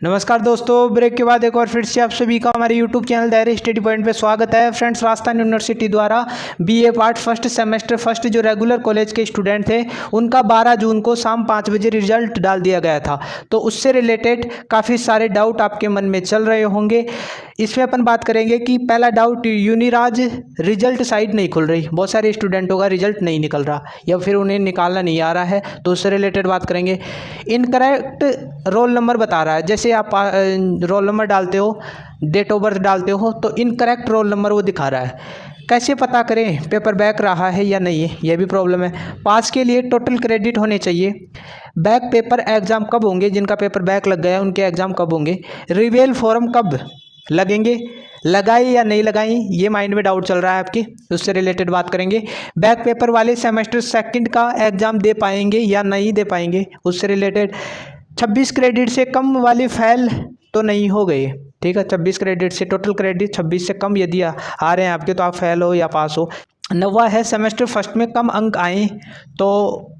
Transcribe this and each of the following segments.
नमस्कार दोस्तों, ब्रेक के बाद एक बार फिर से आप सभी का हमारे YouTube channel diary study point पे स्वागत है। फ्रेंड्स, राजस्थान यूनिवर्सिटी द्वारा BA part first semester first जो रेगुलर कॉलेज के स्टूडेंट थे उनका 12 जून को शाम 5 बजे रिजल्ट डाल दिया गया था। तो उससे रिलेटेड काफ़ी सारे डाउट आपके मन में चल रहे होंगे। इसमें अपन बात करेंगे कि पहला डाउट, यूनिराज रिजल्ट साइट नहीं खुल रही। बहुत सारे स्टूडेंटों का रिजल्ट नहीं निकल रहा या फिर उन्हें निकालना नहीं आ रहा है, तो उससे रिलेटेड बात करेंगे। इनकरेक्ट रोल नंबर बता रहा है, जैसे आप रोल नंबर डालते हो, डेट ऑफ बर्थ डालते हो तो इनकरेक्ट रोल नंबर वो दिखा रहा है। कैसे पता करें पेपर बैक रहा है या नहीं है, यह भी प्रॉब्लम है। पास के लिए टोटल क्रेडिट होने चाहिए। बैक पेपर एग्ज़ाम कब होंगे, जिनका पेपर बैक लग गया उनके एग्ज़ाम कब होंगे। रिवेल फॉर्म कब लगेंगे, लगाई या नहीं लगाई, ये माइंड में डाउट चल रहा है आपकी, उससे रिलेटेड बात करेंगे। बैक पेपर वाले सेमेस्टर सेकंड का एग्ज़ाम दे पाएंगे या नहीं दे पाएंगे, उससे रिलेटेड। 26 क्रेडिट से कम वाली फेल तो नहीं हो गए, ठीक है। 26 क्रेडिट से टोटल क्रेडिट 26 से कम यदि आ रहे हैं आपके, तो आप फेल हो या पास हो। 9वां है, सेमेस्टर फर्स्ट में कम अंक आए तो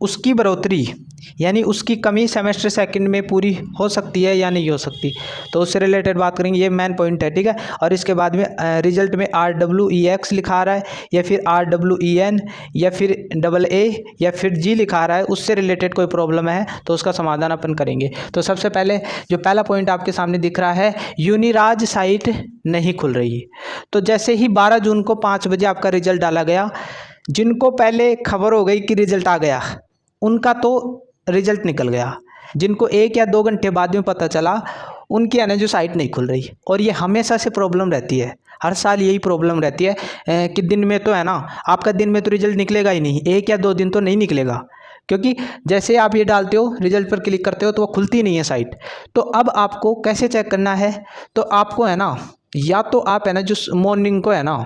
उसकी बढ़ोतरी यानी उसकी कमी सेमेस्टर सेकंड में पूरी हो सकती है या नहीं हो सकती, तो उससे रिलेटेड बात करेंगे। ये मेन पॉइंट है, ठीक है। और इसके बाद में रिजल्ट में RWEX लिखा रहा है या फिर RWEN या फिर AA या फिर G लिखा रहा है, उससे रिलेटेड कोई प्रॉब्लम है तो उसका समाधान अपन करेंगे। तो सबसे पहले जो पहला पॉइंट आपके सामने दिख रहा है, यूनिराज साइट नहीं खुल रही। तो जैसे ही 12 जून को 5 बजे आपका रिजल्ट डाला गया, जिनको पहले खबर हो गई कि रिजल्ट आ गया उनका तो रिजल्ट निकल गया। जिनको 1 या 2 घंटे बाद में पता चला उनकी है ना जो साइट नहीं खुल रही। और ये हमेशा से प्रॉब्लम रहती है, हर साल यही प्रॉब्लम रहती है कि दिन में तो है ना आपका दिन में तो रिजल्ट निकलेगा ही नहीं, 1 या 2 दिन तो नहीं निकलेगा, क्योंकि जैसे आप ये डालते हो रिजल्ट पर क्लिक करते हो तो वो खुलती नहीं है साइट। तो अब आपको कैसे चेक करना है, तो आपको है ना या तो आप है ना जो मॉर्निंग को है ना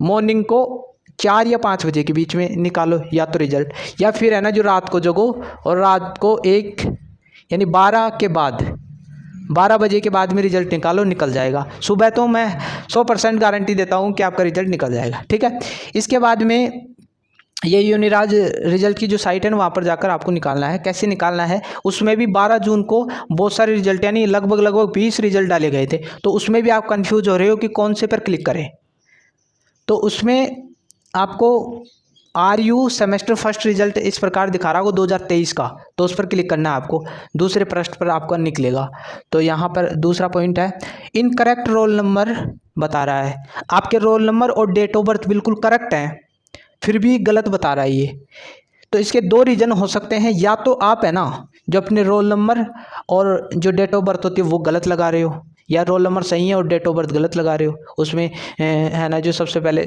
मॉर्निंग को 4 या 5 बजे के बीच में निकालो या तो रिजल्ट, या फिर है ना जो रात को जगो और रात को 1 यानी 12 के बाद 12 बजे के बाद में रिजल्ट निकालो, निकल जाएगा। सुबह तो मैं 100% गारंटी देता हूँ कि आपका रिजल्ट निकल जाएगा, ठीक है। इसके बाद में ये यूनिराज रिजल्ट की जो साइट है ना वहाँ पर जाकर आपको निकालना है। कैसे निकालना है, उसमें भी 12 जून को बहुत सारे रिजल्ट यानी लगभग 20 रिजल्ट डाले गए थे, तो उसमें भी आप कन्फ्यूज हो रहे हो कि कौन से पर क्लिक करें। तो उसमें आपको RU सेमेस्टर फर्स्ट रिजल्ट इस प्रकार दिखा रहा होगा 2023 का, तो उस पर क्लिक करना है आपको। दूसरे पृष्ठ पर आपका निकलेगा। तो यहाँ पर दूसरा पॉइंट है, इनकरेक्ट रोल नंबर बता रहा है। आपके रोल नंबर और डेट ऑफ बर्थ बिल्कुल करेक्ट हैं, फिर भी गलत बता रहा है ये। तो इसके 2 रीज़न हो सकते हैं, या तो आप है ना जो अपने रोल नंबर और जो डेट ऑफ बर्थ होती है वो गलत लगा रहे हो, या रोल नंबर सही है और डेट ऑफ बर्थ गलत लगा रहे हो। उसमें है ना जो सबसे पहले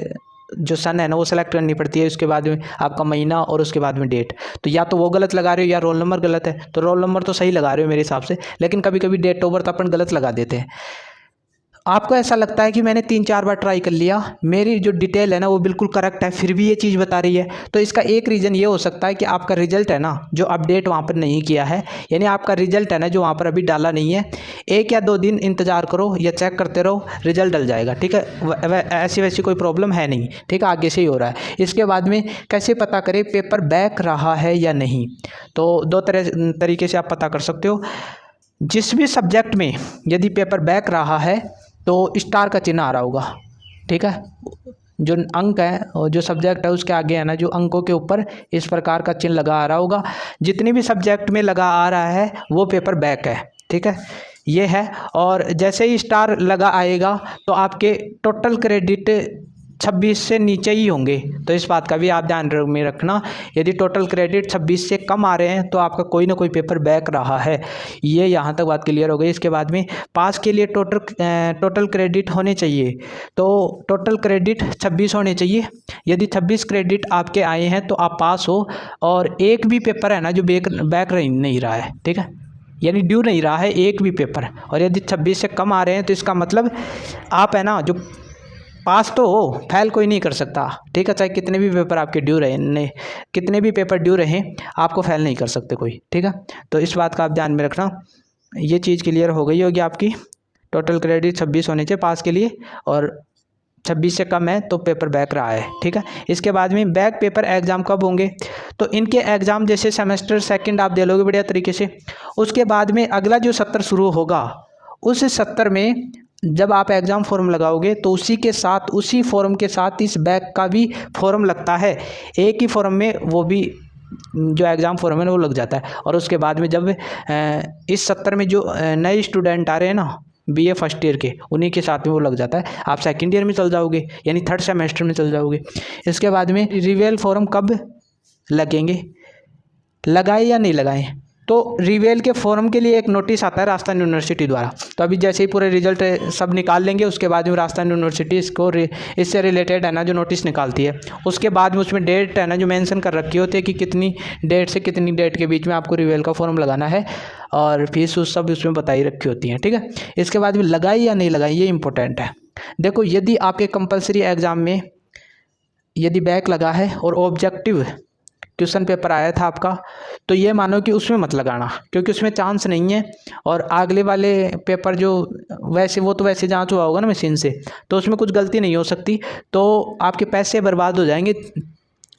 जो सन है ना वो सेलेक्ट करनी पड़ती है, उसके बाद में आपका महीना और उसके बाद में डेट। तो या तो वो गलत लगा रहे हो या रोल नंबर गलत है। तो रोल नंबर तो सही लगा रहे हो मेरे हिसाब से, लेकिन कभी कभी डेट ऑफ बर्थ अपन गलत लगा देते हैं। आपको ऐसा लगता है कि मैंने 3-4 बार ट्राई कर लिया, मेरी जो डिटेल है ना वो बिल्कुल करेक्ट है, फिर भी ये चीज़ बता रही है। तो इसका एक रीज़न ये हो सकता है कि आपका रिजल्ट है ना जो अपडेट वहाँ पर नहीं किया है, यानी आपका रिजल्ट है ना जो वहाँ पर अभी डाला नहीं है। 1 या 2 दिन इंतज़ार करो या चेक करते रहो, रिजल्ट डल जाएगा, ठीक है। ऐसी वैसी कोई प्रॉब्लम है नहीं, ठीक है, आगे से ही हो रहा है। इसके बाद में कैसे पता करें पेपर बैक रहा है या नहीं, तो 2 तरीके से आप पता कर सकते हो। जिस भी सब्जेक्ट में यदि पेपर बैक रहा है तो स्टार का चिन्ह आ रहा होगा, ठीक है। जो अंक है और जो सब्जेक्ट है उसके आगे है ना जो अंकों के ऊपर इस प्रकार का चिन्ह लगा आ रहा होगा। जितनी भी सब्जेक्ट में लगा आ रहा है वो पेपर बैक है, ठीक है, ये है। और जैसे ही स्टार लगा आएगा तो आपके टोटल क्रेडिट 26 से नीचे ही होंगे, तो इस बात का भी आप ध्यान में रखना। यदि टोटल क्रेडिट 26 से कम आ रहे हैं तो आपका कोई ना कोई पेपर बैक रहा है। ये यहाँ तक बात क्लियर हो गई। इसके बाद में पास के लिए टोटल क्रेडिट होने चाहिए, तो टोटल क्रेडिट 26 होने चाहिए। यदि 26 क्रेडिट आपके आए हैं तो आप पास हो, और एक भी पेपर है ना जो बैक नहीं रहा है, ठीक है, यानी ड्यू नहीं रहा है एक भी पेपर। और यदि 26 से कम आ रहे हैं तो इसका मतलब आप है ना जो पास तो हो, फेल कोई नहीं कर सकता, ठीक है। चाहे कितने भी पेपर आपके ड्यू रहे, नहीं कितने भी पेपर ड्यू रहें आपको फेल नहीं कर सकते कोई, ठीक है। तो इस बात का आप ध्यान में रखना। ये चीज़ क्लियर हो गई होगी आपकी। टोटल क्रेडिट 26 होने चाहिए पास के लिए, और 26 से कम है तो पेपर बैक रहा है, ठीक है। इसके बाद में बैक पेपर एग्ज़ाम कब होंगे, तो इनके एग्ज़ाम जैसे सेमेस्टर सेकंड आप दे लोगे बढ़िया तरीके से, उसके बाद में अगला जो सत्र शुरू होगा उस सत्र में जब आप एग्ज़ाम फॉर्म लगाओगे तो उसी के साथ, उसी फॉर्म के साथ इस बैक का भी फॉर्म लगता है, एक ही फॉर्म में वो भी जो एग्ज़ाम फॉर्म है वो लग जाता है। और उसके बाद में जब इस सत्र में जो नए स्टूडेंट आ रहे हैं ना बीए फर्स्ट ईयर के, उन्हीं के साथ में वो लग जाता है, आप सेकंड ईयर में चल जाओगे यानी थर्ड सेमेस्टर में चल जाओगे। इसके बाद में रिवेल फॉर्म कब लगेंगे, लगाए या नहीं लगाए, तो रिवेल के फॉर्म के लिए एक नोटिस आता है राजस्थान यूनिवर्सिटी द्वारा। तो अभी जैसे ही पूरे रिजल्ट सब निकाल लेंगे उसके बाद में राजस्थान यूनिवर्सिटी इससे रिलेटेड है ना जो नोटिस निकालती है, उसके बाद में उसमें डेट है ना जो मेंशन कर रखी होती है कि कितनी डेट से कितनी डेट के बीच में आपको रिवेल का फॉर्म लगाना है, और फीस उस सब उसमें बताई रखी होती है, ठीक है। इसके बाद में लगाई या नहीं लगाई ये इंपॉर्टेंट है। देखो यदि आपके कंपलसरी एग्ज़ाम में यदि बैक लगा है और ऑब्जेक्टिव क्वेश्चन पेपर आया था आपका, तो ये मानो कि उसमें मत लगाना, क्योंकि उसमें चांस नहीं है। और अगले वाले पेपर जो वैसे वो तो वैसे जांच हुआ होगा ना मशीन से, तो उसमें कुछ गलती नहीं हो सकती, तो आपके पैसे बर्बाद हो जाएंगे।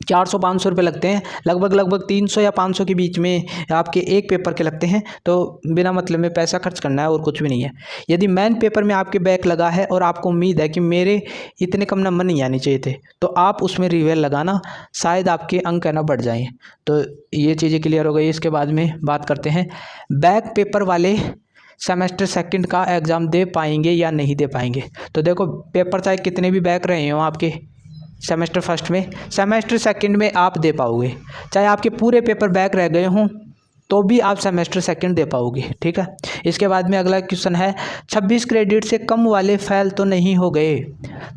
400-500 रुपये लगते हैं, लगभग 300 या 500 के बीच में आपके एक पेपर के लगते हैं, तो बिना मतलब में पैसा खर्च करना है और कुछ भी नहीं है। यदि मेन पेपर में आपके बैक लगा है और आपको उम्मीद है कि मेरे इतने कम नंबर नहीं आने चाहिए थे, तो आप उसमें रिवेल लगाना, शायद आपके अंक है ना बढ़ जाएँ। तो ये चीज़ें क्लियर हो गई। इसके बाद में बात करते हैं बैक पेपर वाले सेमेस्टर सेकंड का एग्ज़ाम दे पाएंगे या नहीं दे पाएंगे। तो देखो पेपर चाहे कितने भी बैक रहे हों आपके सेमेस्टर फर्स्ट में, सेमेस्टर सेकंड में आप दे पाओगे, चाहे आपके पूरे पेपर बैक रह गए हों तो भी आप सेमेस्टर सेकंड दे पाओगे, ठीक है। इसके बाद में अगला क्वेश्चन है 26 क्रेडिट से कम वाले फेल तो नहीं हो गए।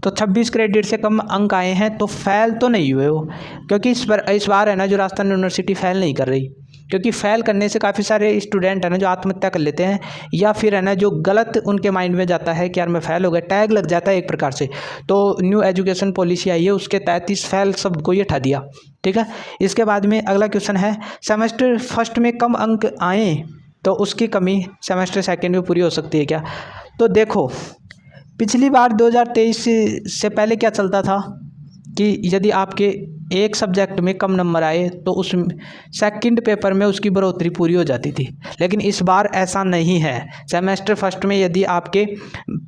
तो 26 क्रेडिट से कम अंक आए हैं तो फेल तो नहीं हुए हो, क्योंकि इस बार है ना जो राजस्थान यूनिवर्सिटी फेल नहीं कर रही, क्योंकि फेल करने से काफ़ी सारे स्टूडेंट है ना जो आत्महत्या कर लेते हैं, या फिर है ना जो गलत उनके माइंड में जाता है कि यार मैं फ़ेल हो गया, टैग लग जाता है एक प्रकार से। तो न्यू एजुकेशन पॉलिसी आई है, उसके तहत इस फेल शब्द को ही हटा दिया, ठीक है। इसके बाद में अगला क्वेश्चन है सेमेस्टर फर्स्ट में कम अंक आए तो उसकी कमी सेमेस्टर सेकंड में पूरी हो सकती है क्या। तो देखो पिछली बार 2023 से पहले क्या चलता था कि यदि आपके एक सब्जेक्ट में कम नंबर आए तो उस सेकंड पेपर में उसकी बढ़ोतरी पूरी हो जाती थी, लेकिन इस बार ऐसा नहीं है। सेमेस्टर फर्स्ट में यदि आपके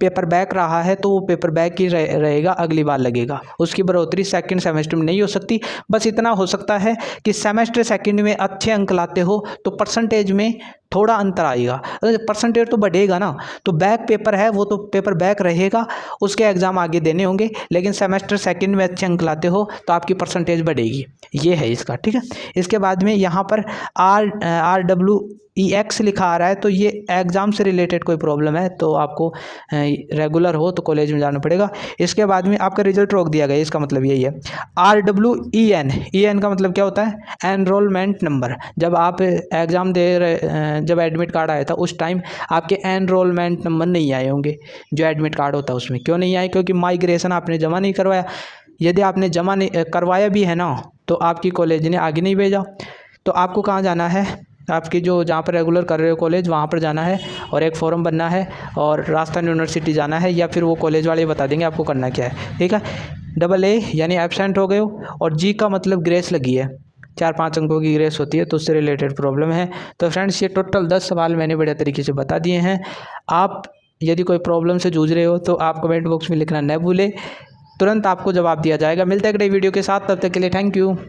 पेपर बैक रहा है तो वो पेपर बैक ही रहेगा, अगली बार लगेगा, उसकी बढ़ोतरी सेकंड सेमेस्टर में नहीं हो सकती। बस इतना हो सकता है कि सेमेस्टर सेकंड में अच्छे अंक लाते हो तो परसेंटेज में थोड़ा अंतर आएगा, परसेंटेज तो बढ़ेगा ना, तो बैक पेपर है वो तो पेपर बैक रहेगा, उसके एग्ज़ाम आगे देने होंगे, लेकिन सेमेस्टर सेकंड में अच्छे अंक लाते हो तो आपकी परसेंटेज बढ़ेगी, ये है इसका, ठीक है। इसके बाद में यहाँ पर RWEX लिखा आ रहा है, तो ये एग्ज़ाम से रिलेटेड कोई प्रॉब्लम है तो आपको रेगुलर हो तो कॉलेज में जाना पड़ेगा। इसके बाद में आपका रिजल्ट रोक दिया गया, इसका मतलब यही है। RWEN का मतलब क्या होता है, एनरोलमेंट नंबर। जब आप एग्ज़ाम दे रहे, जब एडमिट कार्ड आया था उस टाइम आपके एनरोलमेंट नंबर नहीं आए होंगे, जो एडमिट कार्ड होता है उसमें। क्यों नहीं आए, क्योंकि माइग्रेशन आपने जमा नहीं करवाया। यदि आपने जमा नहीं करवाया भी है ना तो आपकी कॉलेज ने आगे नहीं भेजा, तो आपको कहाँ जाना है, आपकी जो जहाँ पर रेगुलर कर रहे हो कॉलेज वहाँ पर जाना है और एक फॉर्म बनना है और राजस्थान यूनिवर्सिटी जाना है, या फिर वो कॉलेज वाले बता देंगे आपको करना क्या है, ठीक है। AA यानी एब्सेंट हो गए हो, और G का मतलब ग्रेस लगी है, 4-5 अंकों की ग्रेस होती है तो उससे रिलेटेड प्रॉब्लम है। तो फ्रेंड्स ये टोटल 10 सवाल मैंने बढ़िया तरीके से बता दिए हैं। आप यदि कोई प्रॉब्लम से जूझ रहे हो तो आप कमेंट बॉक्स में लिखना न भूलें, तुरंत आपको जवाब दिया जाएगा। मिलते हैं अगले वीडियो के साथ, तब तक के लिए थैंक यू।